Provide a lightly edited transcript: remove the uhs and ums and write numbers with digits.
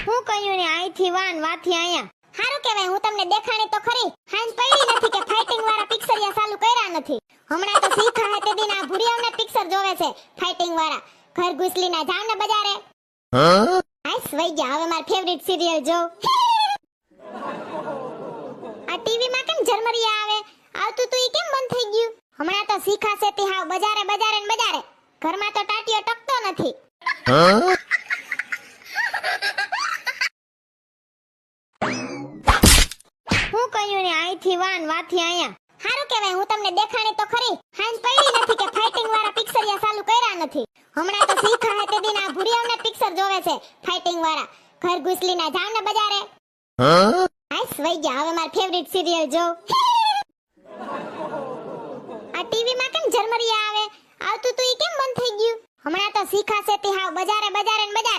હું કહ્યું ને આઈથી વાન વાથી આયા. હારું કહેવાય હું તમને દેખાણી તો ખરી. હાંજ પડી નથી કે ફાઇટિંગ વાળા પિક્ચરિયા ચાલુ કર્યા નથી. હમણાં તો શીખા હે તે દિન આ ભુરિયાઓને પિક્ચર જોવે છે ફાઇટિંગ વાળા. ઘર ઘુસલીના જાવ ને બજારે. હાય સ્વઈ ગયા હવે માર ફેવરિટ સિરિયલ જો. આ ટીવી માં કેમ જર્મરિયા આવે? આવતું તું ઈ કેમ બંધ થઈ ગયું? હમણાં તો શીખા છે તે હાવ બજારે બજારે ને બજારે. ઘરમાં તો ટાટિયો ટકતો નથી. હું કહ્યું ને આઈથી વાન વાથી આયા. હારું કહેવાય હું તમને દેખાણી તો ખરી. હાંજ પડી નથી કે ફાઇટિંગ વાળા પિક્ચરિયા ચાલુ કર્યા નથી. હમણાં તો શીખા હે તે દિન આ ભુરિયાઓને પિક્ચર જોવે છે ફાઇટિંગ વાળા. ઘર ઘુસલીના જાવ ને બજારે. હાય સ્વઈ ગયા હવે માર ફેવરિટ સિરિયલ જો. આ ટીવી માં કેમ જર્મરિયા આવે? આવતું તું ઈ કેમ બંધ થઈ ગયું? હમણાં તો શીખા છે તે હાવ બજારે બજારે ને બજારે.